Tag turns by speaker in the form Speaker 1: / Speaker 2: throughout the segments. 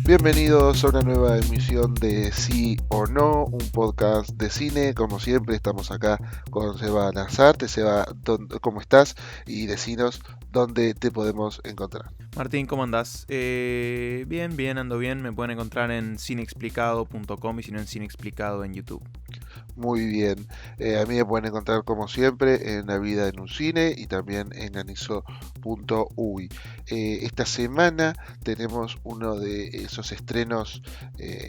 Speaker 1: Bienvenidos a una nueva emisión de Sí o No, un podcast de cine. Como siempre, estamos acá con Seba Lazarte. Seba, ¿cómo estás? Y decinos dónde te podemos encontrar.
Speaker 2: Martín, ¿cómo andás? Bien, ando bien. Me pueden encontrar en cineexplicado.com y si no en Cineexplicado en YouTube.
Speaker 1: Muy bien. A mí me pueden encontrar como siempre en La Vida en un Cine y también en aniso.uy. Esta semana tenemos uno de esos estrenos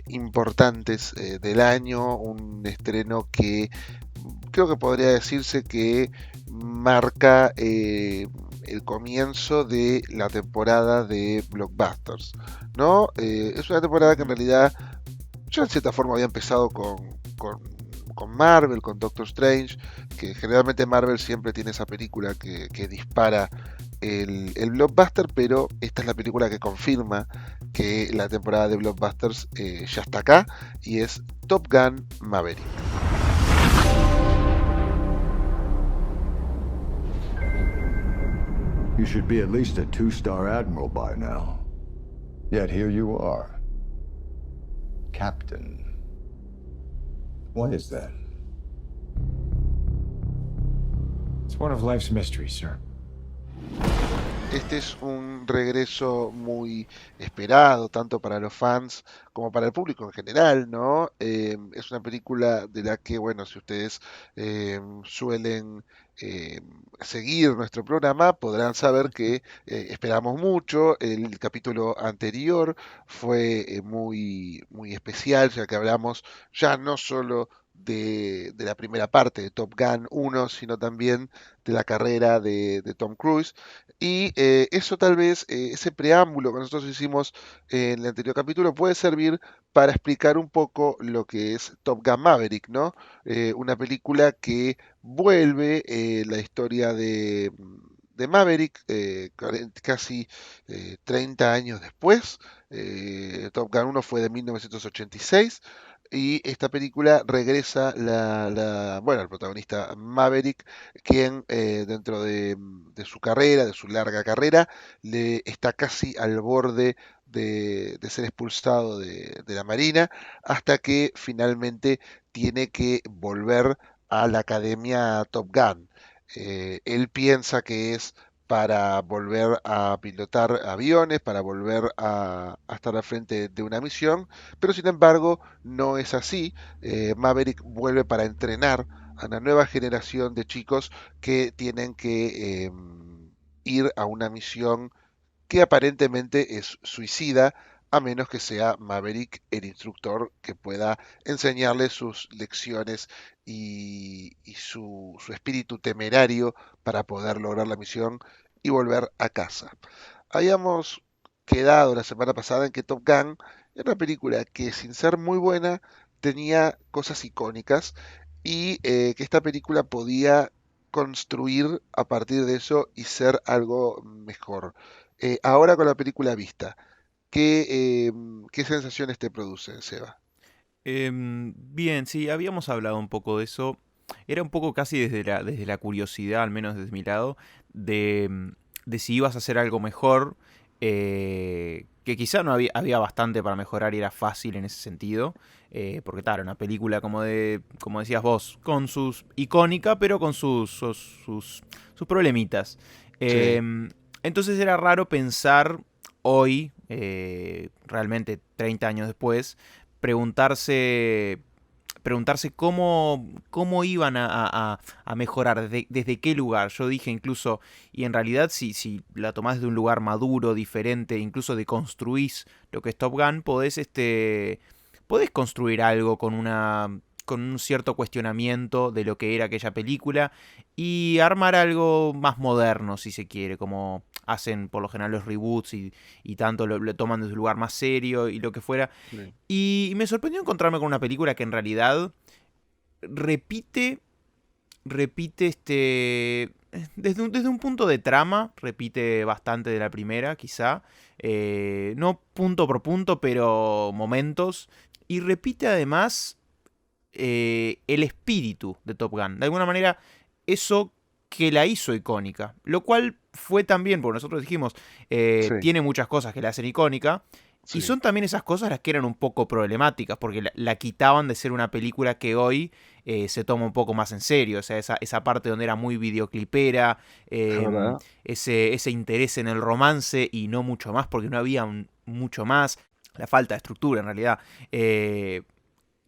Speaker 1: importantes del año, un estreno que creo que podría decirse que marca el comienzo de la temporada de blockbusters, ¿no? Es una temporada que en realidad yo en cierta forma había empezado con Marvel, con Doctor Strange, que generalmente Marvel siempre tiene esa película que dispara el blockbuster, pero esta es la película que confirma que la temporada de blockbusters ya está acá y es Top Gun Maverick.
Speaker 3: You should be at least a two-star admiral by now. Yet here you are. Captain. What is that?
Speaker 4: It's one of life's mysteries, sir.
Speaker 1: Este es un regreso muy esperado, tanto para los fans como para el público en general, ¿no? Es una película de la que, bueno, si ustedes suelen eh, seguir nuestro programa, podrán saber que esperamos mucho. El capítulo anterior fue muy especial, ya que hablamos ya no solo de la primera parte de Top Gun 1, sino también de la carrera de Tom Cruise. Y eso tal vez, ese preámbulo que nosotros hicimos en el anterior capítulo puede servir para explicar un poco lo que es Top Gun Maverick, ¿no? Una película que vuelve la historia de Maverick casi 30 años después. Top Gun 1 fue de 1986 y esta película regresa bueno, el protagonista Maverick, quien dentro de su carrera, de su larga carrera, le está casi al borde de ser expulsado de la Marina, hasta que finalmente tiene que volver a la Academia Top Gun. Él piensa que es para volver a pilotar aviones, para volver a estar al frente de una misión, pero sin embargo no es así. Maverick vuelve para entrenar a una nueva generación de chicos que tienen que ir a una misión que aparentemente es suicida, a menos que sea Maverick el instructor que pueda enseñarle sus lecciones y su espíritu temerario para poder lograr la misión y volver a casa. Habíamos quedado la semana pasada en que Top Gun era una película que sin ser muy buena tenía cosas icónicas y que esta película podía construir a partir de eso y ser algo mejor. Ahora con la película vista, ¿qué sensaciones te producen, Seba?
Speaker 2: Bien, sí, habíamos hablado un poco de eso. Era un poco casi desde la curiosidad, al menos desde mi lado, de si ibas a hacer algo mejor. Que quizá no había bastante para mejorar y era fácil en ese sentido. Porque tal, era una película como decías vos, con sus icónica, pero con sus problemitas.
Speaker 1: Sí,
Speaker 2: Entonces era raro pensar hoy, realmente 30 años después, preguntarse cómo iban a mejorar, desde qué lugar. Yo dije incluso, y en realidad si la tomás de un lugar maduro, diferente, incluso deconstruís lo que es Top Gun, podés construir algo con un cierto cuestionamiento de lo que era aquella película y armar algo más moderno, si se quiere, como hacen por lo general los reboots y tanto lo toman desde un lugar más serio y lo que fuera.
Speaker 1: sí.
Speaker 2: Y me sorprendió encontrarme con una película que en realidad repite, repite desde un punto de trama, repite bastante de la primera, quizá. No punto por punto, pero momentos. Y repite además el espíritu de Top Gun. De alguna manera, eso que la hizo icónica. Lo cual fue también, porque nosotros dijimos,
Speaker 1: Sí,
Speaker 2: tiene muchas cosas que la hacen icónica. Y
Speaker 1: Sí,
Speaker 2: son también esas cosas las que eran un poco problemáticas, porque la quitaban de ser una película que hoy se toma un poco más en serio. O sea, esa parte donde era muy videoclipera,
Speaker 1: es
Speaker 2: eh,
Speaker 1: verdad.
Speaker 2: ese interés en el romance y no mucho más, porque no había mucho más. La falta de estructura, en realidad.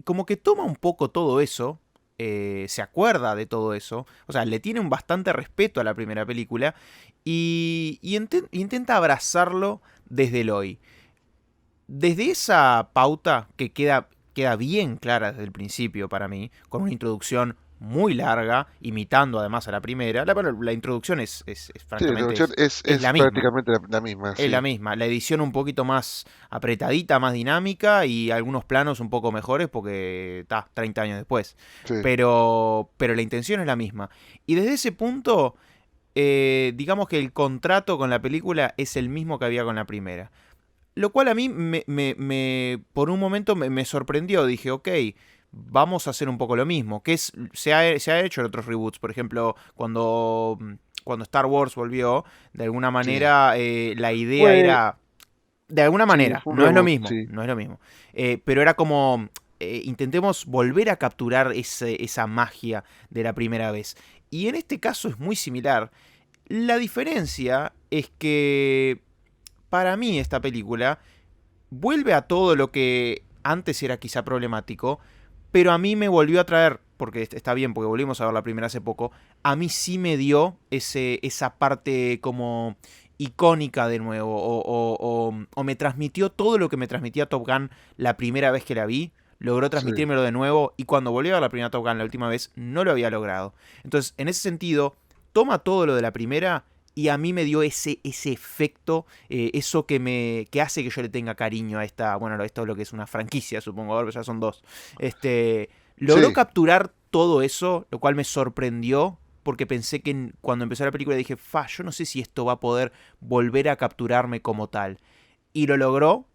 Speaker 2: Como que toma un poco todo eso, se acuerda de todo eso, o sea, le tiene un bastante respeto a la primera película y intenta abrazarlo desde el hoy. Desde esa pauta que queda bien clara desde el principio para mí, con una introducción muy larga, imitando además a la primera, la introducción
Speaker 1: Sí, la
Speaker 2: francamente,
Speaker 1: introducción
Speaker 2: es
Speaker 1: es
Speaker 2: la misma.
Speaker 1: prácticamente la misma,
Speaker 2: Es la
Speaker 1: sí,
Speaker 2: misma, la edición un poquito más apretadita, más dinámica y algunos planos un poco mejores porque está 30 años después.
Speaker 1: sí,
Speaker 2: Pero la intención es la misma. Y desde ese punto, digamos que el contrato con la película es el mismo que había con la primera. Lo cual a mí por un momento me sorprendió. Dije, ok, vamos a hacer un poco lo mismo. Que se ha hecho en otros reboots. Por ejemplo, cuando Star Wars volvió, de alguna
Speaker 1: sí.
Speaker 2: manera la idea
Speaker 1: Fue,
Speaker 2: era... De alguna
Speaker 1: sí,
Speaker 2: manera,
Speaker 1: fue un
Speaker 2: no es lo
Speaker 1: reboot,
Speaker 2: mismo,
Speaker 1: sí.
Speaker 2: no es lo mismo. Pero era como, intentemos volver a capturar esa magia de la primera vez. Y en este caso es muy similar. La diferencia es que para mí esta película vuelve a todo lo que antes era quizá problemático, pero a mí me volvió a traer, porque está bien, porque volvimos a ver la primera hace poco, a mí sí me dio esa parte como icónica de nuevo, o me transmitió todo lo que me transmitía Top Gun la primera vez que la vi, logró
Speaker 1: Sí.
Speaker 2: transmitírmelo de nuevo, y cuando volví a ver la primera Top Gun la última vez, no lo había logrado. Entonces, en ese sentido, toma todo lo de la primera y a mí me dio ese efecto, eso que hace que yo le tenga cariño a esta, bueno, esto es lo que es una franquicia, supongo, ahora ya son dos. Logró
Speaker 1: Sí,
Speaker 2: capturar todo eso, lo cual me sorprendió, porque pensé que cuando empezó la película dije, yo no sé si esto va a poder volver a capturarme como tal. Y lo logró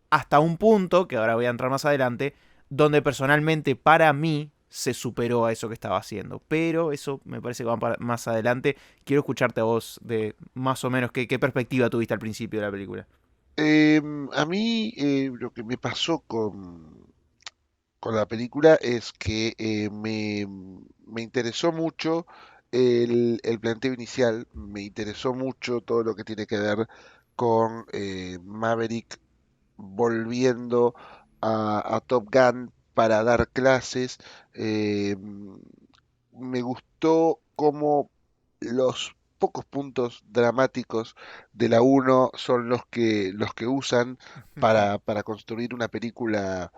Speaker 2: hasta un punto, que ahora voy a entrar más adelante, donde personalmente para mí se superó a eso que estaba haciendo. Pero eso me parece que va más adelante. Quiero escucharte a vos de más o menos qué perspectiva tuviste al principio de la película.
Speaker 1: a mí lo que me pasó con la película es que me interesó mucho el planteo inicial, me interesó mucho todo lo que tiene que ver con Maverick volviendo a Top Gun para dar clases. Me gustó cómo los pocos puntos dramáticos de la uno son los que usan para construir una película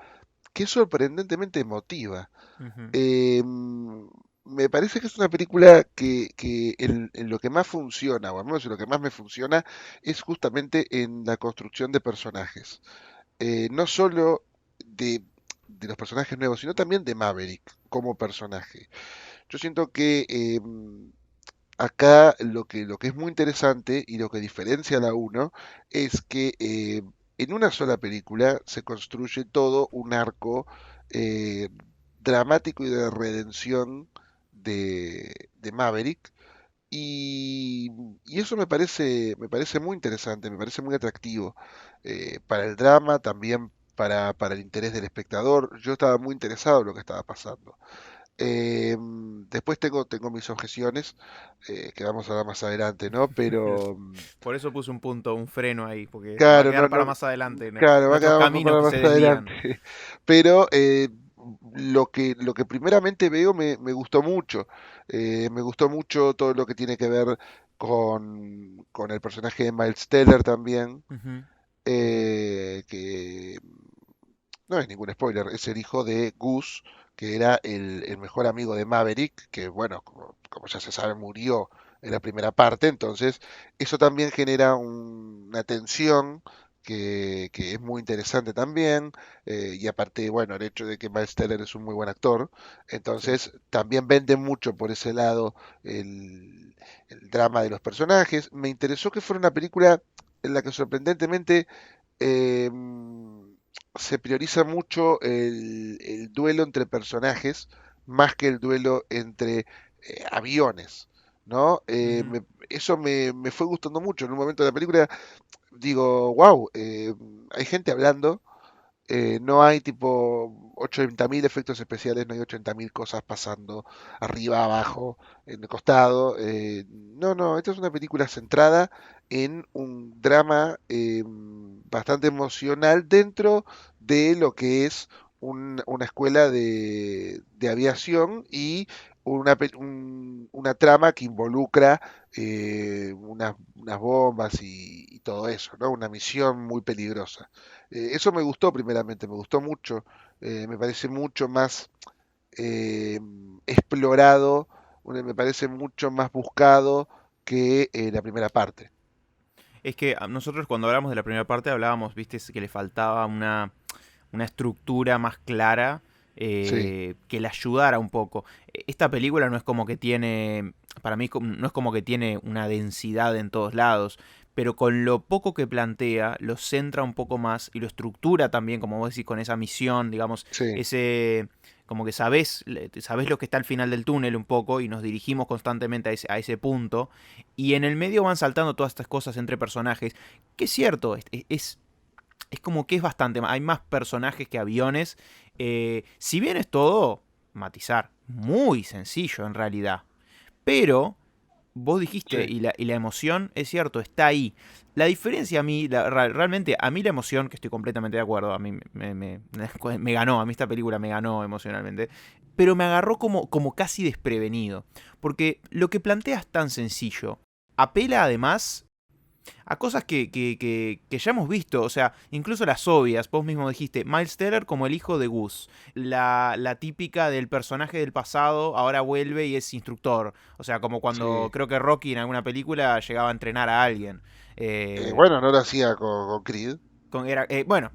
Speaker 1: que es sorprendentemente emotiva.
Speaker 2: Ujú,
Speaker 1: Eh, Me parece que es una película que en lo que más funciona, o al menos en lo que más me funciona, es justamente en la construcción de personajes. No solo de los personajes nuevos, sino también de Maverick como personaje. Yo siento que acá lo que es muy interesante y lo que diferencia a la uno es que en una sola película se construye todo un arco eh, dramático y de redención de Maverick. Y, y eso me parece muy interesante, me parece muy atractivo para el drama, también para el interés del espectador. Yo estaba muy interesado en lo que estaba pasando. Después tengo mis objeciones, que vamos a dar más adelante, ¿no? Pero
Speaker 2: Por eso puse un punto, un freno ahí, porque va a
Speaker 1: claro,
Speaker 2: quedar para más adelante.
Speaker 1: claro, va a
Speaker 2: Nuestros
Speaker 1: quedar
Speaker 2: caminos
Speaker 1: para
Speaker 2: que
Speaker 1: más
Speaker 2: se
Speaker 1: adelante.
Speaker 2: desvían.
Speaker 1: Pero lo que primeramente veo me gustó mucho. Me gustó mucho todo lo que tiene que ver con el personaje de Miles Teller también,
Speaker 2: Ujú,
Speaker 1: que no es ningún spoiler, es el hijo de Gus, que era el mejor amigo de Maverick, que bueno, como ya se sabe, murió en la primera parte, entonces eso también genera una tensión que es muy interesante también, y aparte, bueno, el hecho de que Miles Teller es un muy buen actor,
Speaker 2: sí.
Speaker 1: entonces también vende mucho por ese lado el drama de los personajes. Me interesó que fuera una película en la que sorprendentemente eh, se prioriza mucho el duelo entre personajes más que el duelo entre aviones, ¿no?
Speaker 2: Ujú,
Speaker 1: Eso me fue gustando mucho. En un momento de la película digo, wow, hay gente hablando. No hay tipo 80.000 efectos especiales, no hay 80.000 cosas pasando arriba, abajo, en el costado. No, no, esta es una película centrada en un drama bastante emocional dentro de lo que es una escuela de aviación y una trama que involucra unas bombas y todo eso, ¿no? Una misión muy peligrosa. Eso me gustó primeramente, me gustó mucho, me parece mucho más eh, explorado, me parece mucho más buscado que la primera parte.
Speaker 2: Es que nosotros cuando hablamos de la primera parte hablábamos, viste, que le faltaba una estructura más clara
Speaker 1: Sí,
Speaker 2: que le ayudara un poco. Esta película no es como que tiene, para mí no es como que tiene una densidad en todos lados, pero con lo poco que plantea, lo centra un poco más y lo estructura también, como vos decís, con esa misión, digamos,
Speaker 1: sí,
Speaker 2: ese... Como que sabés lo que está al final del túnel un poco y nos dirigimos constantemente a ese punto. Y en el medio van saltando todas estas cosas entre personajes. Que es cierto, es como que es bastante más. Hay más personajes que aviones. Si bien es todo, matizar, muy sencillo en realidad. Pero vos dijiste,
Speaker 1: sí.
Speaker 2: y la emoción, es cierto, está ahí. La diferencia a mí, realmente, a mí la emoción, que estoy completamente de acuerdo, a mí me ganó, a mí esta película me ganó emocionalmente, pero me agarró como casi desprevenido. Porque lo que plantea es tan sencillo. Apela además a cosas que ya hemos visto, o sea, incluso las obvias, vos mismo dijiste, Miles Teller como el hijo de Gus, la típica del personaje del pasado ahora vuelve y es instructor, o sea, como cuando
Speaker 1: Sí.
Speaker 2: creo que Rocky en alguna película llegaba a entrenar a alguien. Eh,
Speaker 1: Bueno, no lo hacía con Creed.
Speaker 2: bueno,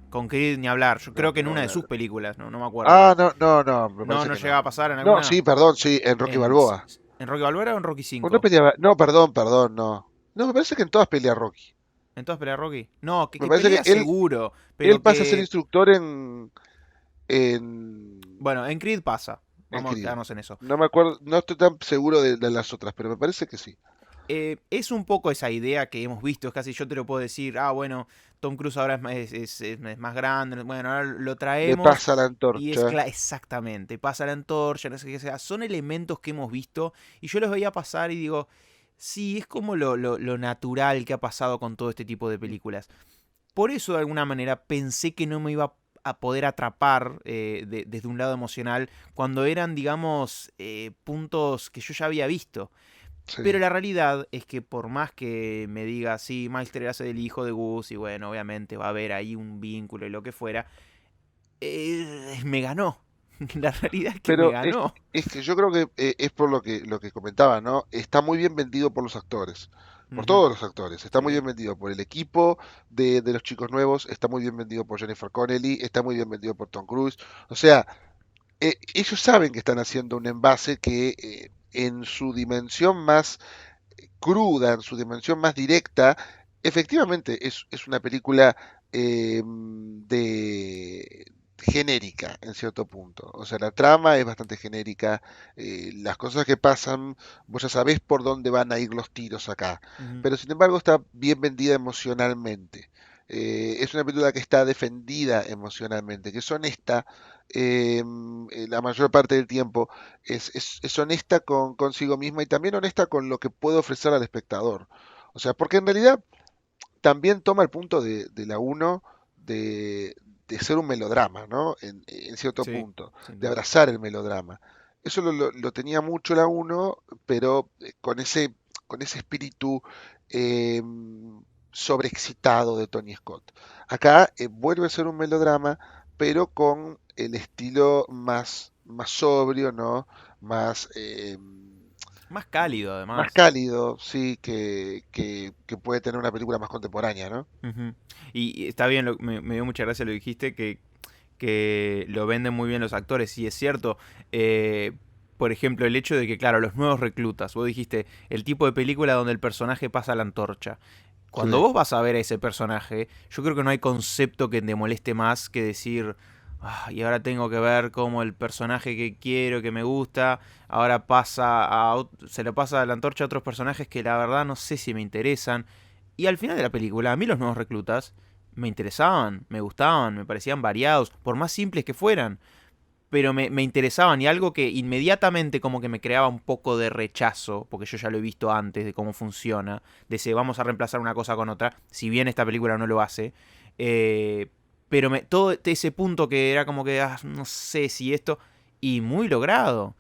Speaker 2: con Creed ni hablar, yo
Speaker 1: No,
Speaker 2: creo que en
Speaker 1: no,
Speaker 2: una de
Speaker 1: no.
Speaker 2: sus películas, no me acuerdo
Speaker 1: Ah,
Speaker 2: bien.
Speaker 1: no, no, no, me
Speaker 2: No,
Speaker 1: parece
Speaker 2: no
Speaker 1: que
Speaker 2: llegaba
Speaker 1: no.
Speaker 2: a pasar en
Speaker 1: No,
Speaker 2: alguna.
Speaker 1: sí, perdón, sí, en Rocky
Speaker 2: En,
Speaker 1: Balboa.
Speaker 2: ¿En Rocky Balboa o en Rocky
Speaker 1: ¿O no
Speaker 2: 5?
Speaker 1: peleaba? No, perdón, perdón, no. No, me parece que en todas pelea Rocky.
Speaker 2: ¿En todas peleas Rocky? No, que,
Speaker 1: Me
Speaker 2: que
Speaker 1: parece que
Speaker 2: pelea seguro,
Speaker 1: él
Speaker 2: pero
Speaker 1: pasa a ser
Speaker 2: que
Speaker 1: instructor en,
Speaker 2: bueno, en Creed pasa.
Speaker 1: en
Speaker 2: Vamos a
Speaker 1: Creed.
Speaker 2: quedarnos en eso.
Speaker 1: No me acuerdo, no estoy tan seguro de las otras, pero me parece que sí.
Speaker 2: Es un poco esa idea que hemos visto. Es casi yo te lo puedo decir. Ah, bueno, Tom Cruise ahora es más grande. Bueno, ahora lo
Speaker 1: Le
Speaker 2: traemos.
Speaker 1: pasa la
Speaker 2: Y es
Speaker 1: antorcha.
Speaker 2: exactamente. Pasa la antorcha, no sé qué sea. Son elementos que hemos visto. Y yo los veía pasar y digo. Sí, es como lo natural que ha pasado con todo este tipo de películas. Por eso, de alguna manera, pensé que no me iba a poder atrapar desde un lado emocional cuando eran, digamos, puntos que yo ya había visto. Pero
Speaker 1: Sí.
Speaker 2: la realidad es que por más que me diga, sí, Meister hace del hijo de Gus y bueno, obviamente va a haber ahí un vínculo y lo que fuera, me ganó. La realidad es que me
Speaker 1: Pero
Speaker 2: ganó.
Speaker 1: es que yo creo que es por lo que comentaba, ¿no? Está muy bien vendido por los actores, por
Speaker 2: Ujú,
Speaker 1: todos los actores. Está muy
Speaker 2: sí.
Speaker 1: bien vendido por el equipo de los chicos nuevos, está muy bien vendido por Jennifer Connelly, está muy bien vendido por Tom Cruise. O sea, ellos saben que están haciendo un envase que en su dimensión más cruda, en su dimensión más directa, efectivamente es una película de genérica en cierto punto. O sea, la trama es bastante genérica, las cosas que pasan, vos ya sabés por dónde van a ir los tiros acá,
Speaker 2: Ujú,
Speaker 1: pero sin embargo está bien vendida emocionalmente. Es una película que está defendida emocionalmente, que es honesta la mayor parte del tiempo, es honesta consigo misma y también honesta con lo que puede ofrecer al espectador. O sea, porque en realidad también toma el punto de la uno de ser un melodrama, ¿no? En cierto
Speaker 2: sí,
Speaker 1: punto,
Speaker 2: sin
Speaker 1: de
Speaker 2: duda.
Speaker 1: abrazar el melodrama. Eso lo tenía mucho la uno, pero con ese espíritu eh, sobreexcitado de Tony Scott. Acá vuelve a ser un melodrama, pero con el estilo más sobrio, ¿no? Más,
Speaker 2: Más cálido,
Speaker 1: más
Speaker 2: además.
Speaker 1: cálido, sí, que puede tener una película más contemporánea, ¿no?
Speaker 2: Ujú. Y está bien, me dio mucha gracia lo que dijiste, que lo venden muy bien los actores. Y es cierto, por ejemplo, el hecho de que, claro, los nuevos reclutas, vos dijiste, el tipo de película donde el personaje pasa la antorcha. Cuando
Speaker 1: Sí.
Speaker 2: vos vas a ver a ese personaje, yo creo que no hay concepto que te moleste más que decir, "Ah, y ahora tengo que ver cómo el personaje que quiero, que me gusta, ahora se le pasa la antorcha a otros personajes que la verdad no sé si me interesan. Y al final de la película, a mí los nuevos reclutas me interesaban, me gustaban, me parecían variados, por más simples que fueran, pero me interesaban, y algo que inmediatamente como que me creaba un poco de rechazo, porque yo ya lo he visto antes de cómo funciona, de si vamos a reemplazar una cosa con otra, si bien esta película no lo hace, eh, pero todo ese punto que era como que, no sé si esto, y muy logrado,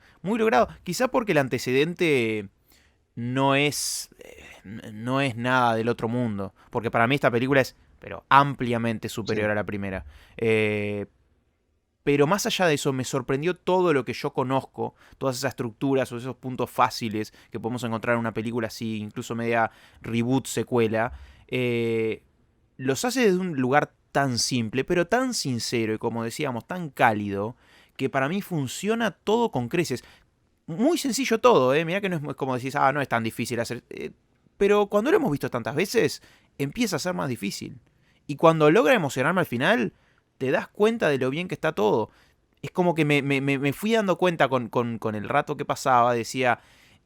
Speaker 2: quizá porque el antecedente no es, no es nada del otro mundo, porque para mí esta película es, pero ampliamente superior
Speaker 1: Sí.
Speaker 2: a la primera. Pero más allá de eso, me sorprendió todo lo que yo conozco, todas esas estructuras o esos puntos fáciles que podemos encontrar en una película así, incluso media reboot, secuela. Los hace desde un lugar tan simple, pero tan sincero y, como decíamos, tan cálido, que para mí funciona todo con creces. Muy sencillo todo, ¿eh? Mirá que no es como decís, no es tan difícil hacer. Pero cuando lo hemos visto tantas veces, empieza a ser más difícil. Y cuando logra emocionarme al final, te das cuenta de lo bien que está todo. Es como que me fui dando cuenta con el rato que pasaba, decía,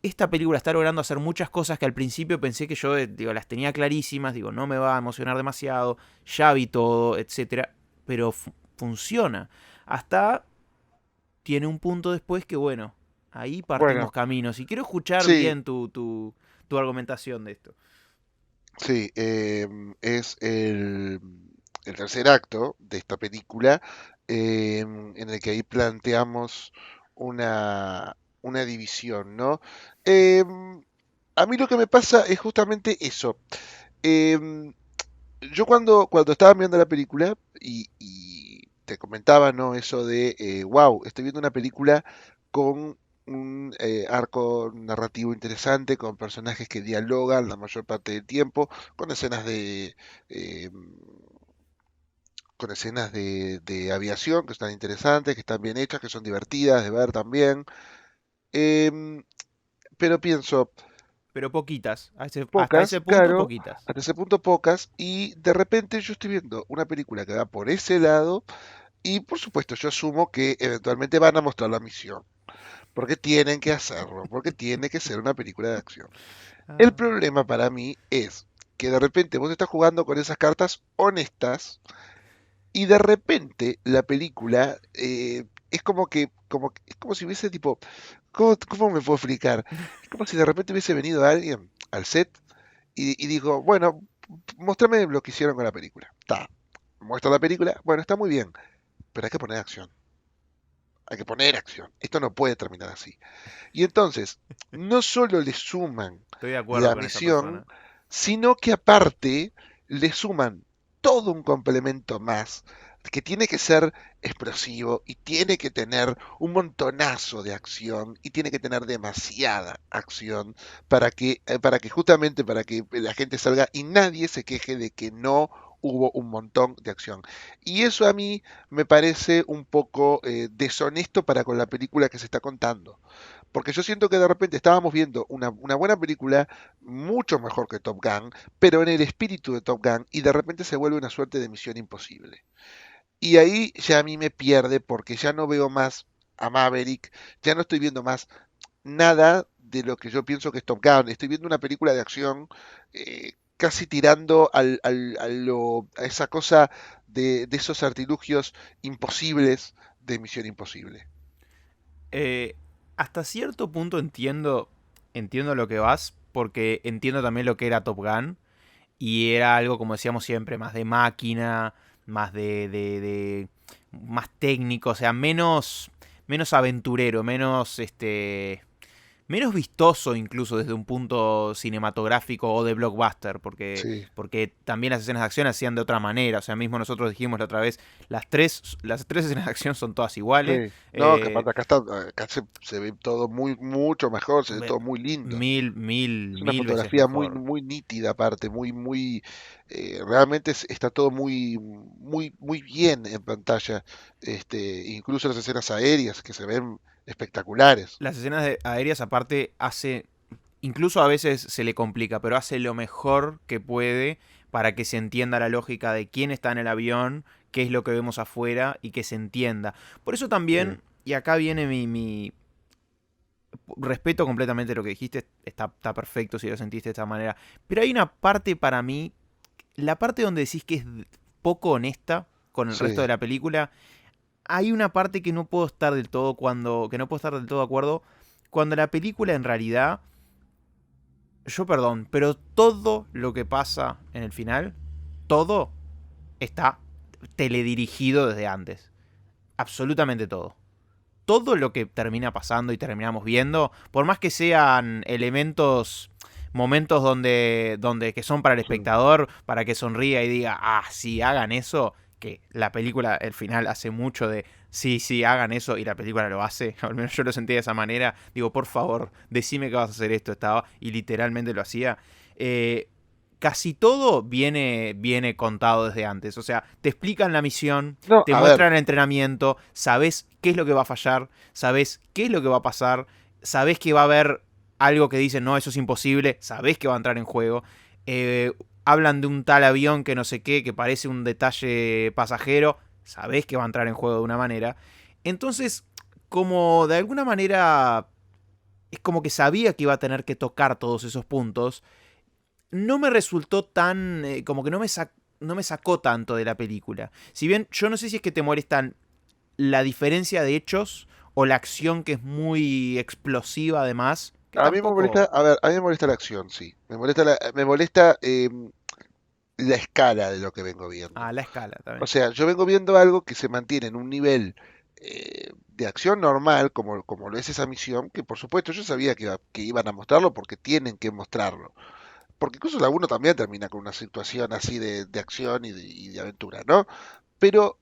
Speaker 2: esta película está logrando hacer muchas cosas que al principio pensé que yo digo, las tenía clarísimas, digo, no me va a emocionar demasiado, ya vi todo, etcétera, pero funciona. Hasta tiene un punto después que, bueno, ahí partimos
Speaker 1: Bueno,
Speaker 2: caminos. Y quiero escuchar
Speaker 1: sí,
Speaker 2: bien tu argumentación de esto.
Speaker 1: sí, es el tercer acto de esta película, en el que ahí planteamos una división, ¿no? Em, a mí lo que me pasa es justamente eso. Em, yo cuando estaba viendo la película y te comentaba, ¿no? Eso de, wow, estoy viendo una película con un arco narrativo interesante, con personajes que dialogan la mayor parte del tiempo, con escenas eh, de aviación que están interesantes, que están bien hechas, que son divertidas de ver también. Em, pero pienso,
Speaker 2: Pero poquitas. Hasta
Speaker 1: pocas,
Speaker 2: ese punto,
Speaker 1: claro,
Speaker 2: poquitas.
Speaker 1: hasta ese punto pocas, y de repente yo estoy viendo una película que va por ese lado, y por supuesto yo asumo que eventualmente van a mostrar la misión, porque tienen que hacerlo, porque tiene que ser una película de acción. El
Speaker 2: Ah.
Speaker 1: problema para mí es que de repente vos estás jugando con esas cartas honestas, y de repente la película es es como si hubiese tipo, ¿cómo me puedo explicar? Es como si de repente hubiese venido alguien al set y dijo, bueno, muéstrame lo que hicieron con la película. Está, muestra la película, bueno, está muy bien, pero hay que poner acción. Hay que poner acción. Esto no puede terminar así. Y entonces, no solo le suman
Speaker 2: Estoy de acuerdo
Speaker 1: la
Speaker 2: con esa
Speaker 1: misión,
Speaker 2: persona.
Speaker 1: sino que aparte le suman todo un complemento más que tiene que ser explosivo y tiene que tener un montonazo de acción y tiene que tener demasiada acción justamente para que la gente salga y nadie se queje de que no hubo un montón de acción. Y eso a mí me parece un poco deshonesto para con la película que se está contando. Porque yo siento que de repente estábamos viendo una buena película, mucho mejor que Top Gun, pero en el espíritu de Top Gun, y de repente se vuelve una suerte de misión imposible. Y ahí ya a mí me pierde porque ya no veo más a Maverick, ya no estoy viendo más nada de lo que yo pienso que es Top Gun. Estoy viendo una película de acción casi tirando a esa cosa de esos artilugios imposibles de Misión Imposible.
Speaker 2: Eh, Hasta cierto punto entiendo lo que vas, porque entiendo también lo que era Top Gun. Y era algo, como decíamos siempre, más de máquina, más más técnico, o sea, menos aventurero, menos vistoso incluso desde un punto cinematográfico o de blockbuster,
Speaker 1: Sí.
Speaker 2: porque también las escenas de acción hacían de otra manera, o sea, mismo nosotros dijimos la otra vez, las tres escenas de acción son todas iguales,
Speaker 1: Sí, no, que
Speaker 2: eh,
Speaker 1: aparte acá se ve todo mucho mejor, se ve todo muy lindo. Es una
Speaker 2: mil veces
Speaker 1: fotografía muy,
Speaker 2: mejor.
Speaker 1: muy nítida aparte, realmente está todo muy bien en pantalla. Incluso las escenas aéreas que se ven espectaculares.
Speaker 2: Las escenas aéreas aparte incluso a veces se le complica, pero hace lo mejor que puede para que se entienda la lógica de quién está en el avión, qué es lo que vemos afuera y que se entienda. Por eso
Speaker 1: Sí,
Speaker 2: también, y acá viene respeto completamente lo que dijiste, está perfecto si lo sentiste de esta manera. Pero hay una parte para mí, la parte donde decís que es poco honesta con el resto
Speaker 1: Sí.
Speaker 2: de la película, hay una parte que no puedo estar del todo que no puedo estar del todo de acuerdo, cuando la película en realidad, yo perdón, pero todo lo que pasa en el final, todo está teledirigido desde antes. Absolutamente todo. Todo lo que termina pasando y terminamos viendo, por más que sean elementos, momentos donde que son para el
Speaker 1: Sí.
Speaker 2: espectador, para que sonría y diga, ah, sí, hagan eso, que la película, el final, hace mucho de, sí, sí, hagan eso, y la película lo hace, al menos yo lo sentí de esa manera, digo, por favor, decime que vas a hacer esto, estaba, y literalmente lo hacía. Eh, Casi todo viene contado desde antes. O sea, te explican la misión,
Speaker 1: No,
Speaker 2: te
Speaker 1: a ver,
Speaker 2: muestran el entrenamiento, sabes qué es lo que va a fallar, sabes qué es lo que va a pasar, sabes que va a haber algo que dice, no, eso es imposible, sabes que va a entrar en juego. Eh, Hablan de un tal avión que no sé qué, que parece un detalle pasajero, sabes que va a entrar en juego de una manera. Entonces, como de alguna manera es como que sabía que iba a tener que tocar todos esos puntos, no me resultó tan, como que no me sacó tanto de la película. Si bien yo no sé si es que te molestan la diferencia de hechos o la acción que es muy explosiva además, que
Speaker 1: a mí me molesta,
Speaker 2: tampoco...
Speaker 1: a ver, a mí me molesta la acción, sí. Me molesta la escala de lo que vengo viendo.
Speaker 2: Ah, la escala
Speaker 1: O
Speaker 2: también.
Speaker 1: sea, yo vengo viendo algo que se mantiene en un nivel de acción normal, como lo es esa misión, que por supuesto yo sabía que iban a mostrarlo porque tienen que mostrarlo. Porque incluso la uno también termina con una situación así de acción y de aventura, ¿no? Pero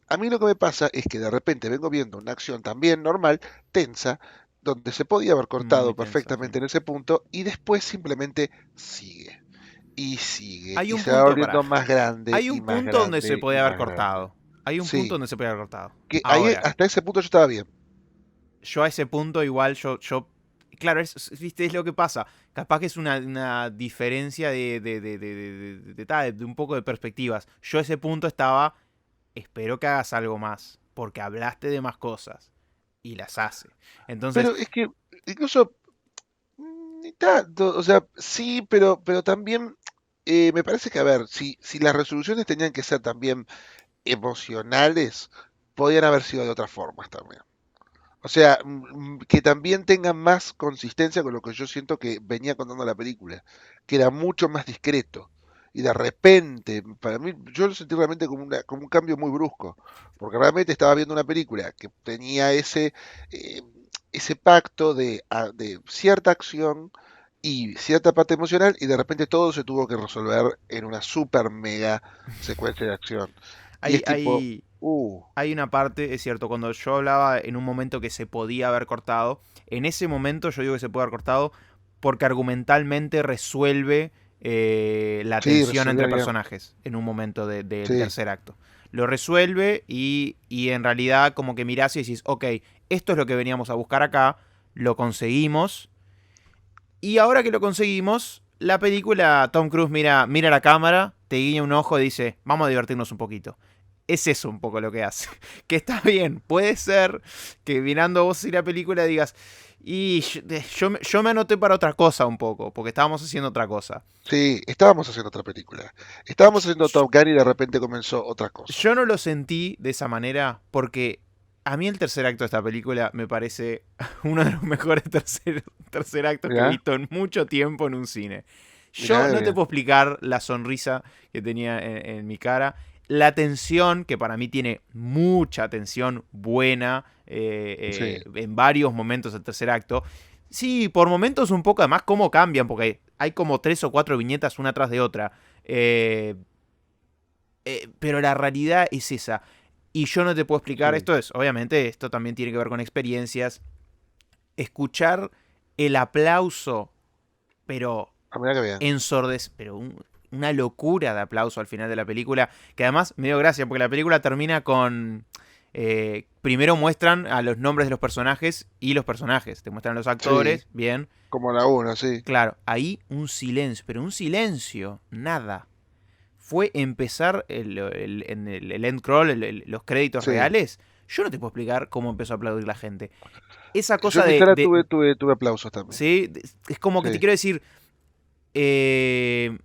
Speaker 1: a mí lo que me pasa es que de repente vengo viendo una acción también normal, tensa, donde se podía haber
Speaker 2: Muy
Speaker 1: cortado
Speaker 2: tensa, sí.
Speaker 1: perfectamente en ese punto y después simplemente sigue y sigue
Speaker 2: Hay
Speaker 1: y
Speaker 2: un
Speaker 1: se va
Speaker 2: punto para...
Speaker 1: volviendo más grande
Speaker 2: Hay
Speaker 1: y
Speaker 2: un
Speaker 1: más
Speaker 2: punto donde se
Speaker 1: grande y
Speaker 2: puede haber
Speaker 1: más grande.
Speaker 2: cortado. Hay un punto
Speaker 1: Sí,
Speaker 2: donde se puede haber cortado.
Speaker 1: que ahí
Speaker 2: Ahora,
Speaker 1: hasta ese punto yo estaba bien.
Speaker 2: yo a ese punto igual claro, viste, es lo que pasa. Capaz que es una diferencia de un poco de perspectivas. Yo a ese punto estaba, espero que hagas algo más, porque hablaste de más cosas y las hace. Entonces,
Speaker 1: Pero es que incluso ni tanto, o sea, sí, pero también me parece que, a ver, si las resoluciones tenían que ser también emocionales, podían haber sido de otras formas también. O sea, que también tengan más consistencia con lo que yo siento que venía contando la película, que era mucho más discreto. Y de repente, para mí, yo lo sentí realmente como un cambio muy brusco, porque realmente estaba viendo una película que tenía eh, ese pacto de cierta acción y cierta parte emocional, y de repente todo se tuvo que resolver en una super mega secuencia de acción. Y
Speaker 2: hay,
Speaker 1: es tipo,
Speaker 2: hay, hay una parte, es cierto, cuando yo hablaba en un momento que se podía haber cortado, en ese momento yo digo que se puede haber cortado porque argumentalmente resuelve la
Speaker 1: sí,
Speaker 2: tensión
Speaker 1: resolvía
Speaker 2: entre
Speaker 1: bien,
Speaker 2: personajes en un momento del
Speaker 1: sí.
Speaker 2: tercer acto. Lo resuelve y en realidad como que mirás y decís, ok, esto es lo que veníamos a buscar acá, lo conseguimos y ahora que lo conseguimos, la película, Tom Cruise mira la cámara, te guiña un ojo y dice, vamos a divertirnos un poquito. Es eso un poco lo que hace. Que está bien, puede ser que mirando vos y la película digas, y yo me anoté para otra cosa un poco, porque estábamos haciendo otra cosa.
Speaker 1: Sí, estábamos haciendo otra película. Estábamos haciendo Top Gun y de repente comenzó otra cosa.
Speaker 2: Yo no lo sentí de esa manera porque a mí el tercer acto de esta película me parece uno de los mejores tercer actos que he
Speaker 1: Mirá,
Speaker 2: visto en mucho tiempo en un cine.
Speaker 1: mirá
Speaker 2: Yo
Speaker 1: qué
Speaker 2: no te
Speaker 1: bien.
Speaker 2: puedo explicar la sonrisa que tenía en mi cara, la tensión, que para mí tiene mucha tensión buena
Speaker 1: Sí,
Speaker 2: en varios momentos del tercer acto. Sí, por momentos un poco, además cómo cambian, porque hay como 3 o 4 viñetas una tras de otra. Pero la realidad es esa. Y yo no te puedo explicar,
Speaker 1: sí.
Speaker 2: esto es, obviamente, esto también tiene que ver con experiencias. Escuchar el aplauso, pero
Speaker 1: Ah, mirá qué bien.
Speaker 2: pero una locura de aplauso al final de la película, que además me dio gracia, porque la película termina con... primero muestran a los nombres de los personajes y los personajes, te muestran los
Speaker 1: Sí,
Speaker 2: actores, bien,
Speaker 1: como la uno, sí.
Speaker 2: claro, ahí un silencio, pero un silencio, nada. Fue empezar en el end crawl, los créditos
Speaker 1: Sí,
Speaker 2: reales. yo no te puedo explicar cómo empezó a aplaudir la gente. Esa
Speaker 1: Yo
Speaker 2: cosa
Speaker 1: en mi sala tuve aplausos también.
Speaker 2: ¿sí? Es como que te
Speaker 1: Sí,
Speaker 2: quiero decir, eh,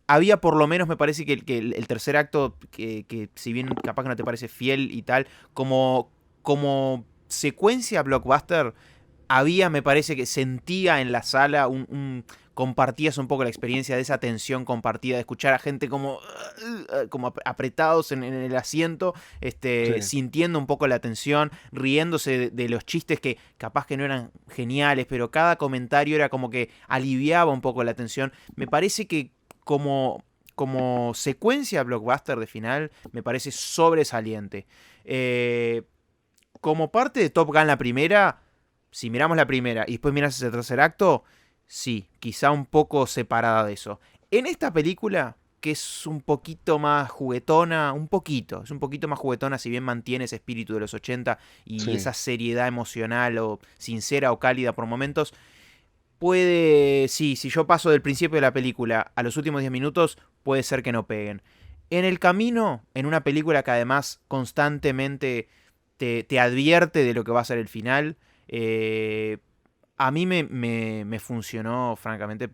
Speaker 2: había por lo menos, me parece que el tercer acto, que si bien capaz que no te parece fiel y tal, como secuencia blockbuster, había, me parece que sentía en la sala compartías un poco la experiencia de esa tensión compartida, de escuchar a gente como apretados en el asiento,
Speaker 1: sí.
Speaker 2: sintiendo un poco la tensión, riéndose de los chistes que capaz que no eran geniales, pero cada comentario era como que aliviaba un poco la tensión. Me parece que como secuencia blockbuster de final, me parece sobresaliente. Eh, como parte de Top Gun la primera, si miramos la primera y después miras ese tercer acto, sí, quizá un poco separada de eso. En esta película, que es un poquito más juguetona, es un poquito más juguetona, si bien mantiene ese espíritu de los 80 y
Speaker 1: Sí.
Speaker 2: esa seriedad emocional o sincera o cálida por momentos, puede, sí, si yo paso del principio de la película a los últimos 10 minutos, puede ser que no peguen. En el camino, en una película que además constantemente te advierte de lo que va a ser el final, a mí me funcionó, francamente,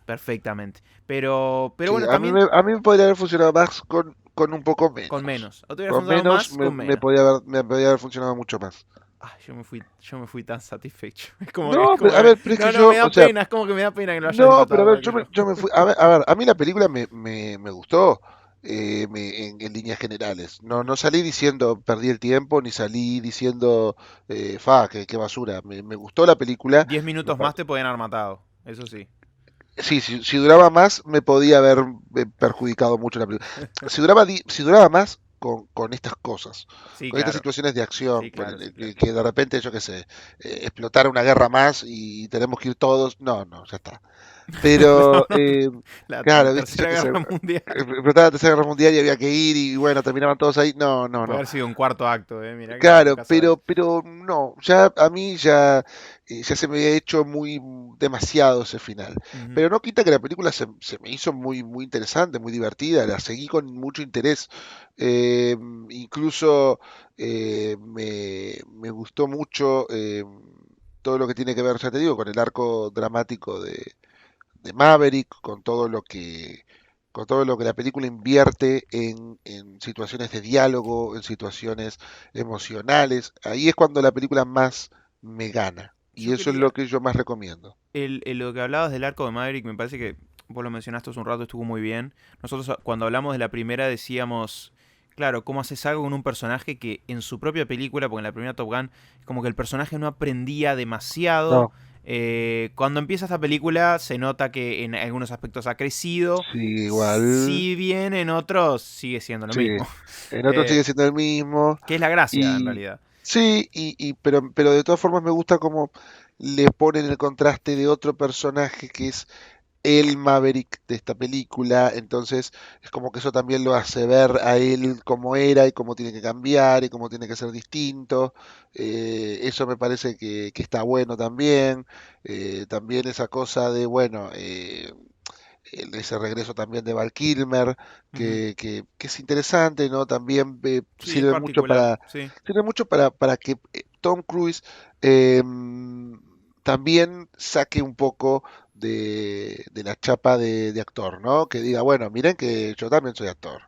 Speaker 2: perfectamente. Pero
Speaker 1: Sí,
Speaker 2: bueno, también
Speaker 1: a mí me podría haber funcionado más con un poco
Speaker 2: con
Speaker 1: menos.
Speaker 2: menos. O te hubiera
Speaker 1: Con
Speaker 2: funcionado
Speaker 1: menos
Speaker 2: más con menos.
Speaker 1: me podía haber funcionado mucho más.
Speaker 2: Ay, yo me fui tan satisfecho. Es
Speaker 1: No,
Speaker 2: como
Speaker 1: a
Speaker 2: que,
Speaker 1: ver, pero es que
Speaker 2: no, no, me
Speaker 1: yo, o
Speaker 2: da
Speaker 1: sea,
Speaker 2: pena, es como que me da pena que lo hayas
Speaker 1: no, pero a
Speaker 2: empatado
Speaker 1: ver,
Speaker 2: igual que yo.
Speaker 1: yo me fui, a ver, a mí la película me gustó en líneas generales. No, no salí diciendo perdí el tiempo, ni salí diciendo, qué basura. Me gustó la película.
Speaker 2: 10
Speaker 1: Me
Speaker 2: minutos
Speaker 1: pa-
Speaker 2: más te podían haber matado, eso sí.
Speaker 1: sí, si duraba más, me podía haber perjudicado mucho la película. Si duraba más con estas cosas,
Speaker 2: Sí,
Speaker 1: con estas
Speaker 2: claro.
Speaker 1: situaciones de
Speaker 2: Sí,
Speaker 1: acción,
Speaker 2: claro, sí,
Speaker 1: ponele,
Speaker 2: claro.
Speaker 1: que de repente, yo qué sé, explotara una guerra más y tenemos que ir todos, no, no, ya está. Pero,
Speaker 2: La
Speaker 1: claro, viste, yo
Speaker 2: Tercera
Speaker 1: qué sé,
Speaker 2: Guerra Mundial.
Speaker 1: explotaba la Tercera Guerra Mundial y había que ir y bueno, terminaban todos ahí. No, no,
Speaker 2: Puede
Speaker 1: no.
Speaker 2: haber sido un cuarto acto, mirá que
Speaker 1: Claro,
Speaker 2: nunca sabes.
Speaker 1: pero no, ya a mí ya se me había hecho muy demasiado ese final.
Speaker 2: Ujú.
Speaker 1: Pero no quita que la película se me hizo muy interesante, muy divertida, la seguí con mucho interés. Eh, Incluso me gustó mucho todo lo que tiene que ver, ya te digo, con el arco dramático de Maverick, con todo lo que la película invierte en situaciones de diálogo, en situaciones emocionales. Ahí es cuando la película más me gana. Y
Speaker 2: Yo
Speaker 1: eso es lo
Speaker 2: quería,
Speaker 1: que yo más recomiendo.
Speaker 2: lo que hablabas del arco de Maverick, me parece que vos lo mencionaste hace un rato, estuvo muy bien. Nosotros cuando hablamos de la primera decíamos, claro, cómo haces algo con un personaje que en su propia película, porque en la primera Top Gun, es como que el personaje no aprendía demasiado.
Speaker 1: No,
Speaker 2: Cuando empieza esta película se nota que en algunos aspectos ha crecido,
Speaker 1: sí, igual,
Speaker 2: si bien en otros sigue siendo lo
Speaker 1: sí.
Speaker 2: mismo.
Speaker 1: En otro
Speaker 2: Eh,
Speaker 1: sigue siendo el mismo.
Speaker 2: que es la gracia, en
Speaker 1: Y
Speaker 2: realidad.
Speaker 1: sí, pero de todas formas me gusta cómo le ponen el contraste de otro personaje que es el Maverick de esta película, entonces es como que eso también lo hace ver a él como era y cómo tiene que cambiar y cómo tiene que ser distinto. Eso me parece que está bueno también. También esa cosa de, bueno, ese regreso también de Val Kilmer,
Speaker 2: Ujú.
Speaker 1: que es interesante, ¿no? También
Speaker 2: Sí, es particular, sí.
Speaker 1: sirve mucho para que Tom Cruise también saque un poco de la chapa de actor, ¿no? Que diga, bueno, miren que yo también soy actor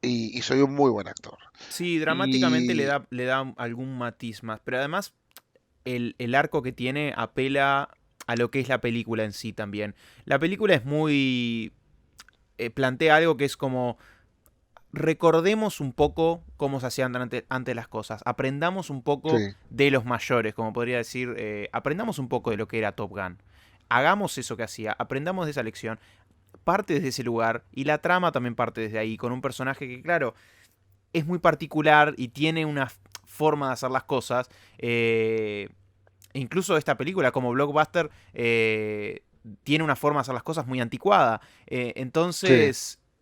Speaker 1: y soy un muy buen actor.
Speaker 2: Sí, dramáticamente
Speaker 1: Y
Speaker 2: le da algún matiz más, pero además el arco que tiene apela a lo que es la película en sí también. La película es muy... plantea algo que es como... Recordemos un poco cómo se hacían antes las cosas. Aprendamos un poco
Speaker 1: sí,
Speaker 2: de los mayores, como podría decir. Aprendamos un poco de lo que era Top Gun. Hagamos eso que hacía. Aprendamos de esa lección. Parte desde ese lugar. Y la trama también parte desde ahí. Con un personaje que, claro, es muy particular y tiene una forma de hacer las cosas. Incluso esta película, como blockbuster, tiene una forma de hacer las cosas muy anticuada.
Speaker 1: sí,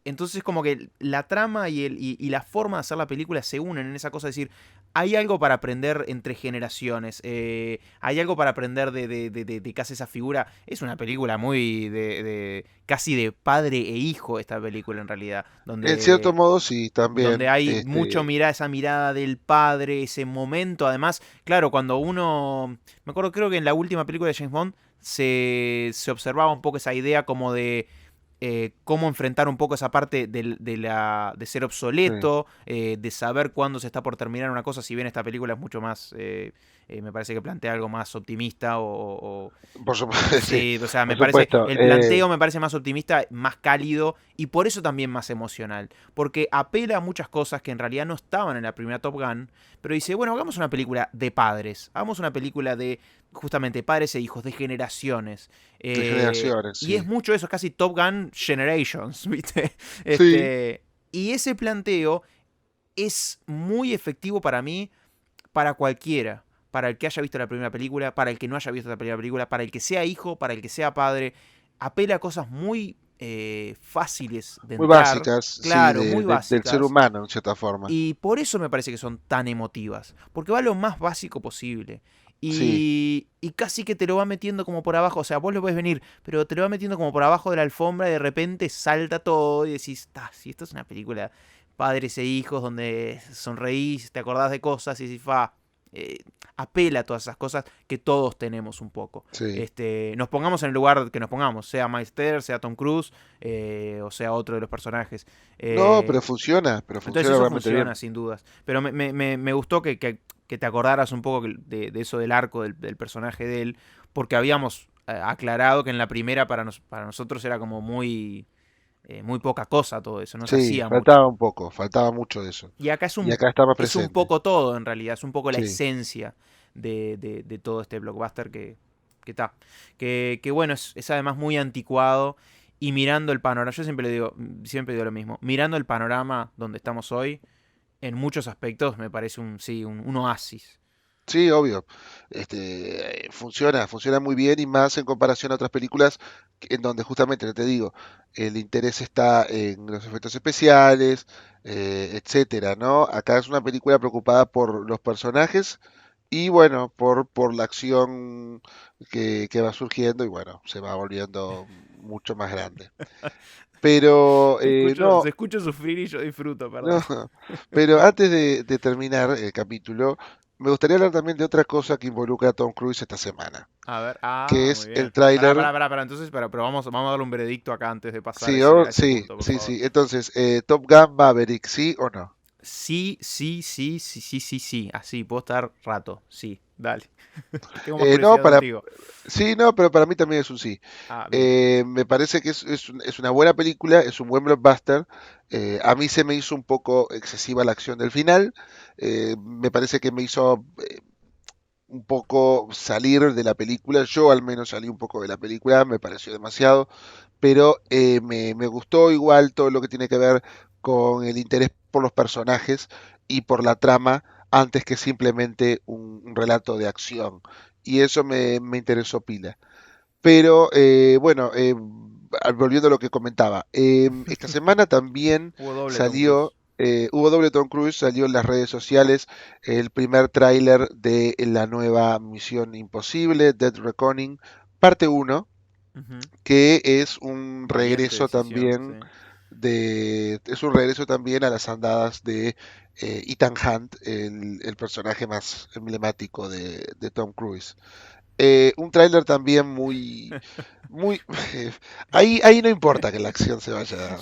Speaker 2: Entonces como que la trama y la forma de hacer la película se unen en esa cosa de decir, hay algo para aprender entre generaciones. Hay algo para aprender de casi esa figura. Es una película muy casi de padre e hijo esta película en realidad.
Speaker 1: En cierto
Speaker 2: Donde
Speaker 1: modo, sí,
Speaker 2: donde
Speaker 1: también.
Speaker 2: hay mucho esa mirada del padre, ese momento. Además, claro, cuando uno. Me acuerdo, creo que en la última película de James Bond se observaba un poco esa idea como de cómo enfrentar un poco esa parte de ser
Speaker 1: Sí,
Speaker 2: obsoleto, de saber cuándo se está por terminar una cosa, si bien esta película es mucho más, me parece que plantea algo más optimista
Speaker 1: por supuesto, sí,
Speaker 2: sí, o sea, me
Speaker 1: por
Speaker 2: parece,
Speaker 1: supuesto.
Speaker 2: el planteo me parece más optimista, más cálido y por eso también más emocional, porque apela a muchas cosas que en realidad no estaban en la primera Top Gun, pero dice, bueno, hagamos una película de padres, hagamos una película de justamente padres e hijos, de generaciones.
Speaker 1: De generaciones,
Speaker 2: Y es
Speaker 1: sí.
Speaker 2: mucho eso, casi Top Gun Generations, ¿viste?
Speaker 1: Sí,
Speaker 2: Y ese planteo es muy efectivo para mí, para cualquiera. Para el que haya visto la primera película, para el que no haya visto la primera película, para el que sea hijo, para el que sea padre. Apela a cosas muy fáciles de
Speaker 1: muy
Speaker 2: entrar,
Speaker 1: básicas, sí,
Speaker 2: claro, muy
Speaker 1: del ser
Speaker 2: básicas.
Speaker 1: humano, en cierta forma.
Speaker 2: Y por eso me parece que son tan emotivas. Porque va lo más básico posible.
Speaker 1: Sí,
Speaker 2: Y casi que te lo va metiendo como por abajo. O sea, vos lo podés venir, pero te lo va metiendo como por abajo de la alfombra y de repente salta todo y decís, si esto es una película padres e hijos donde sonreís, te acordás de cosas y decís, eh, apela a todas esas cosas que todos tenemos un poco.
Speaker 1: sí.
Speaker 2: Nos pongamos en el lugar que nos pongamos, sea Miles Teller, sea Tom Cruise, o sea otro de los personajes.
Speaker 1: No,
Speaker 2: Eh,
Speaker 1: pero
Speaker 2: entonces
Speaker 1: funciona
Speaker 2: eso
Speaker 1: realmente
Speaker 2: funciona
Speaker 1: bien.
Speaker 2: sin dudas. Pero me gustó que te acordaras un poco de eso del arco del personaje de él, porque habíamos aclarado que en la primera para nosotros era como muy poca cosa todo eso, no se
Speaker 1: Sí,
Speaker 2: hacía mucho.
Speaker 1: faltaba un poco, faltaba mucho de eso.
Speaker 2: Y acá
Speaker 1: Y acá está más
Speaker 2: es un
Speaker 1: presente.
Speaker 2: poco todo en realidad, es un poco la
Speaker 1: Sí,
Speaker 2: esencia de todo este blockbuster que está. Que bueno, es además muy anticuado y mirando el panorama, yo siempre digo lo mismo, mirando el panorama donde estamos hoy, en muchos aspectos me parece sí, un oasis.
Speaker 1: sí, obvio. Funciona muy bien y más en comparación a otras películas en donde justamente, te digo, el interés está en los efectos especiales, etcétera, ¿no? Acá es una película preocupada por los personajes y bueno, por la acción que va surgiendo y bueno, se va volviendo mucho más grande. Pero
Speaker 2: Se
Speaker 1: no,
Speaker 2: escucha sufrir y yo disfruto,
Speaker 1: no,
Speaker 2: perdón.
Speaker 1: pero antes de terminar el capítulo, me gustaría hablar también de otra cosa que involucra a Tom Cruise esta semana,
Speaker 2: A ver,
Speaker 1: que
Speaker 2: muy
Speaker 1: es el
Speaker 2: bien.
Speaker 1: tráiler.
Speaker 2: Entonces, pero vamos a darle un veredicto acá antes de pasar
Speaker 1: Sí,
Speaker 2: a ese
Speaker 1: sí,
Speaker 2: punto, por
Speaker 1: sí,
Speaker 2: favor.
Speaker 1: sí. Entonces, Top Gun Maverick, ¿sí o no?
Speaker 2: Sí, sí, sí, sí, sí, sí, sí. Así, puedo estar rato. Sí, dale. Tengo más
Speaker 1: No,
Speaker 2: curiosidad contigo.
Speaker 1: sí, no, pero para mí también es un sí.
Speaker 2: Ah, bien.
Speaker 1: Me parece que es una buena película, es un buen blockbuster. A mí se me hizo un poco excesiva la acción del final. Me parece que me hizo un poco salir de la película. Yo al menos salí un poco de la película, me pareció demasiado, pero me gustó igual todo lo que tiene que ver con el interés por los personajes y por la trama antes que simplemente un relato de acción. Y eso me interesó pila. Pero bueno, volviendo a lo que comentaba, esta semana también
Speaker 2: Hubo doble Tom
Speaker 1: salió,
Speaker 2: Cruise.
Speaker 1: hubo doble Tom Cruise, salió en las redes sociales el primer tráiler de la nueva Misión Imposible, Dead Reckoning, parte uno,
Speaker 2: Ujú.
Speaker 1: que es un
Speaker 2: Valiente
Speaker 1: regreso
Speaker 2: decisión,
Speaker 1: también
Speaker 2: sí.
Speaker 1: es un regreso también a las andadas de Ethan Hunt, el personaje más emblemático de Tom Cruise. Un tráiler también muy, ahí no importa que la acción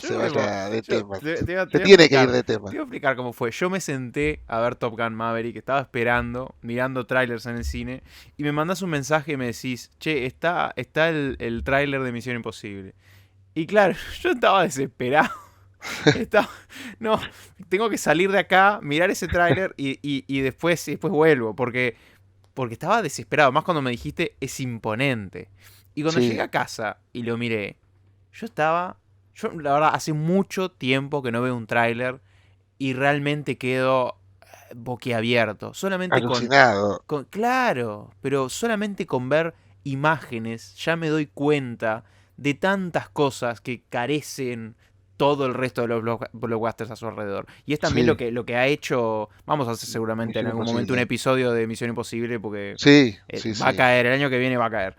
Speaker 2: Yo
Speaker 1: se
Speaker 2: no me
Speaker 1: vaya de
Speaker 2: yo
Speaker 1: tema,
Speaker 2: te
Speaker 1: se
Speaker 2: voy a
Speaker 1: tiene que ir
Speaker 2: explicar.
Speaker 1: de
Speaker 2: Te
Speaker 1: tema.
Speaker 2: voy a explicar cómo fue. Yo me senté a ver Top Gun Maverick, estaba esperando, mirando trailers en el cine, y me mandas un mensaje y me decís, che, está el tráiler de Misión Imposible. Y claro, yo estaba desesperado. Estaba, no, tengo que salir de acá, mirar ese tráiler y después vuelvo, porque estaba desesperado. Más cuando me dijiste, es imponente. Y cuando llegué
Speaker 1: Sí,
Speaker 2: a casa y lo miré, yo estaba. Yo, la verdad, hace mucho tiempo que no veo un tráiler y realmente quedo boquiabierto. Solamente
Speaker 1: alucinado.
Speaker 2: Claro, pero solamente con ver imágenes ya me doy cuenta de tantas cosas que carecen todo el resto de los blockbusters a su alrededor. Y es también
Speaker 1: Sí,
Speaker 2: lo que ha hecho. Vamos a hacer seguramente en
Speaker 1: Misión
Speaker 2: algún momento un
Speaker 1: Imposible.
Speaker 2: episodio de Misión Imposible porque
Speaker 1: Sí, sí,
Speaker 2: va a
Speaker 1: sí,
Speaker 2: caer, el año que viene va a caer.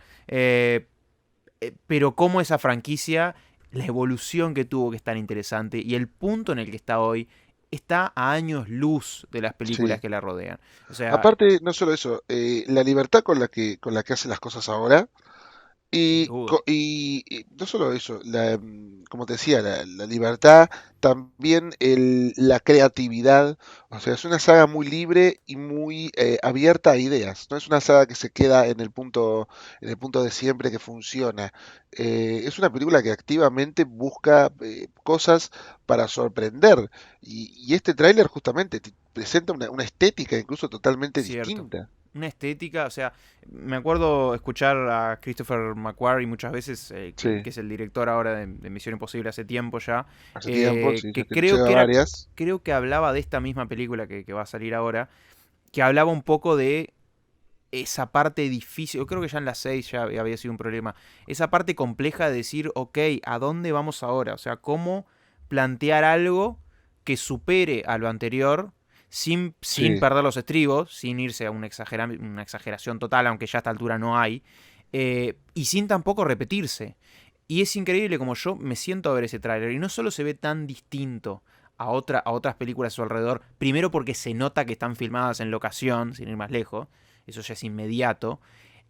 Speaker 2: Pero cómo esa franquicia, la evolución que tuvo, que es tan interesante, y el punto en el que está hoy, está a años luz de las películas
Speaker 1: sí.
Speaker 2: que la rodean. O sea,
Speaker 1: Aparte, no solo eso, la libertad con la que hace las cosas ahora.
Speaker 2: sin
Speaker 1: Y,
Speaker 2: duda.
Speaker 1: y no solo eso, como te decía, la libertad, también la creatividad, o sea, es una saga muy libre y muy abierta a ideas, no es una saga que se queda en el punto de siempre que funciona. Es una película que activamente busca cosas para sorprender y este tráiler justamente presenta una estética incluso totalmente
Speaker 2: Cierto.
Speaker 1: distinta.
Speaker 2: Una estética, o sea, me acuerdo escuchar a Christopher McQuarrie muchas veces,
Speaker 1: Sí,
Speaker 2: que es el director ahora de Misión Imposible hace tiempo ya,
Speaker 1: hace tiempo, sí, ya
Speaker 2: que creo
Speaker 1: lleva
Speaker 2: que era,
Speaker 1: varias.
Speaker 2: creo que hablaba de esta misma película que va a salir ahora, que hablaba un poco de esa parte difícil, yo creo que ya en las 6 ya había sido un problema, esa parte compleja de decir, ok, ¿a dónde vamos ahora? O sea, ¿cómo plantear algo que supere a lo anterior sin
Speaker 1: Sí.
Speaker 2: perder los estribos, sin irse a una exageración total, aunque ya a esta altura no hay, y sin tampoco repetirse? Y es increíble como yo me siento a ver ese tráiler y no solo se ve tan distinto a otras películas a su alrededor, primero porque se nota que están filmadas en locación, sin ir más lejos, eso ya es inmediato.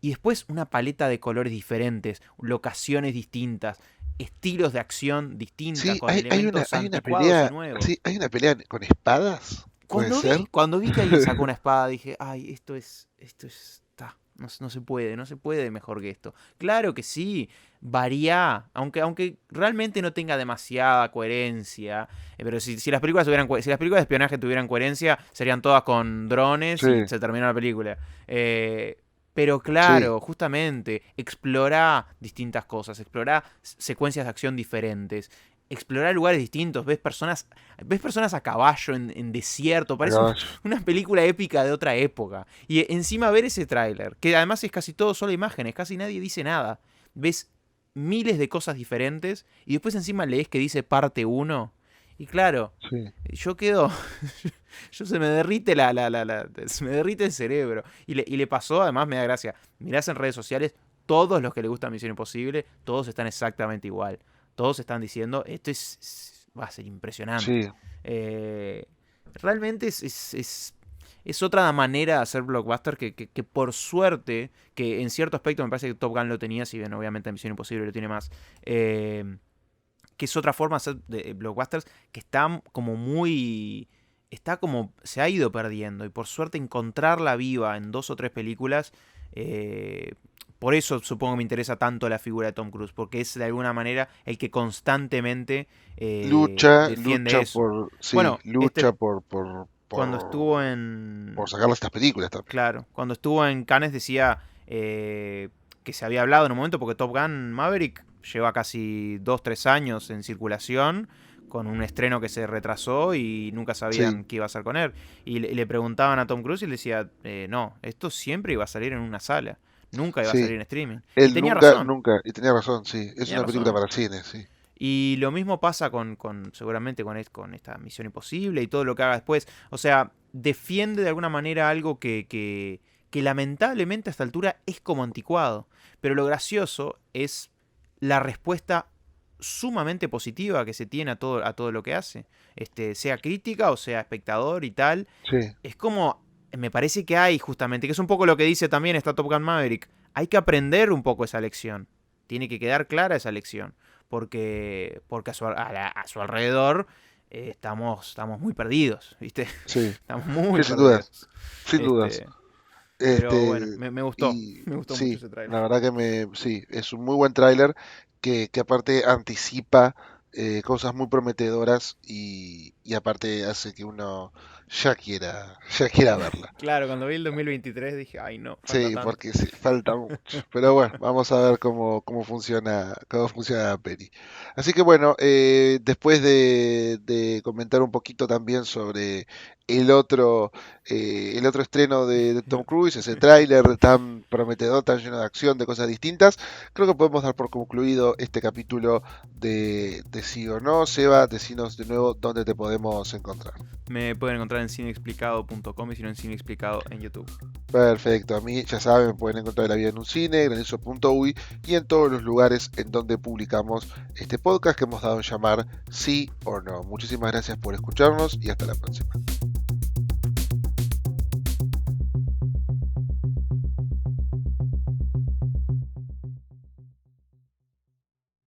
Speaker 2: Y después una paleta de colores diferentes, locaciones distintas, estilos de acción distintas,
Speaker 1: Sí,
Speaker 2: con elementos
Speaker 1: hay una
Speaker 2: anticuados y
Speaker 1: pelea,
Speaker 2: nuevos.
Speaker 1: sí, hay una pelea con espadas, puede ser.
Speaker 2: Cuando vi que alguien sacó una espada, dije, ay, esto está, no, no se puede mejor que esto. Claro que sí, varía, aunque realmente no tenga demasiada coherencia, pero si las películas si las películas de espionaje tuvieran coherencia, serían todas con drones y
Speaker 1: Sí,
Speaker 2: se termina la película. Pero
Speaker 1: sí,
Speaker 2: claro, justamente, explora distintas cosas, explora secuencias de acción diferentes, explorar lugares distintos, ves personas a caballo en desierto,
Speaker 1: a
Speaker 2: parece
Speaker 1: caballo.
Speaker 2: una película épica de otra época. Y encima ver ese tráiler, que además es casi todo solo imágenes, casi nadie dice nada. Ves miles de cosas diferentes y después encima lees que dice parte uno. Y claro,
Speaker 1: Sí,
Speaker 2: yo quedo. Yo se me derrite se me derrite el cerebro. Y le pasó, además me da gracia. Mirás en redes sociales, todos los que le gusta Misión Imposible, todos están exactamente igual. Todos están diciendo, va a ser impresionante.
Speaker 1: sí,
Speaker 2: Eh, realmente es otra manera de hacer blockbuster que por suerte, que en cierto aspecto me parece que Top Gun lo tenía, si bien obviamente Misión Imposible lo tiene más. Que es otra forma de hacer blockbusters que está como muy. Está como. Se ha ido perdiendo. Y por suerte encontrarla viva en 2 o 3 películas. eh, por eso supongo que me interesa tanto la figura de Tom Cruise. Porque es de alguna manera el que constantemente defiende
Speaker 1: lucha
Speaker 2: eso.
Speaker 1: por, sí,
Speaker 2: Bueno,
Speaker 1: lucha
Speaker 2: cuando estuvo en.
Speaker 1: por sacarle estas películas también.
Speaker 2: Claro, cuando estuvo en Cannes decía que se había hablado en un momento, porque Top Gun Maverick lleva casi 2 o 3 años en circulación, con un estreno que se retrasó y nunca
Speaker 1: Sí,
Speaker 2: sabían qué iba a hacer con él. Y le preguntaban a Tom Cruise y le decía, no, esto siempre iba a salir en una sala, nunca iba a
Speaker 1: sí,
Speaker 2: salir en streaming. Y
Speaker 1: él
Speaker 2: tenía
Speaker 1: nunca,
Speaker 2: razón,
Speaker 1: nunca, y tenía razón, sí, es
Speaker 2: tenía
Speaker 1: una película
Speaker 2: razón.
Speaker 1: para cine, sí,
Speaker 2: Y lo mismo pasa seguramente con esta Misión Imposible y todo lo que haga después. O sea, defiende de alguna manera algo que lamentablemente a esta altura es como anticuado. Pero lo gracioso es la respuesta sumamente positiva que se tiene a todo lo que hace. Sea crítica o sea espectador y tal.
Speaker 1: sí,
Speaker 2: Es como, me parece que hay justamente, que es un poco lo que dice también esta Top Gun Maverick. Hay que aprender un poco esa lección. Tiene que quedar clara esa lección porque a su alrededor estamos muy perdidos, ¿viste?
Speaker 1: sí,
Speaker 2: Estamos muy
Speaker 1: sí, sin dudas,
Speaker 2: perdidos.
Speaker 1: sin dudas.
Speaker 2: Este, pero bueno,
Speaker 1: Este,
Speaker 2: me gustó.
Speaker 1: y
Speaker 2: Me gustó mucho
Speaker 1: sí,
Speaker 2: ese trailer.
Speaker 1: la verdad que sí, es un muy buen tráiler que aparte anticipa cosas muy prometedoras y aparte hace que uno ya quiera verla.
Speaker 2: Claro, cuando vi el 2023 dije, ay no, falta
Speaker 1: Sí,
Speaker 2: tanto.
Speaker 1: porque sí, falta mucho. Pero bueno, vamos a ver cómo funciona la peli. Así que bueno, después de comentar un poquito también sobre el otro, el otro estreno de Tom Cruise, ese tráiler tan prometedor, tan lleno de acción, de cosas distintas, creo que podemos dar por concluido este capítulo de Sí o No. Seba, decinos de nuevo dónde te podemos encontrar.
Speaker 2: Me pueden encontrar en cineexplicado.com y si no en Cine Explicado en YouTube.
Speaker 1: Perfecto, a mí ya saben, me pueden encontrar La Vida en un Cine, granizo.uy y en todos los lugares en donde publicamos este podcast que hemos dado en llamar Sí o No. Muchísimas gracias por escucharnos y hasta la próxima.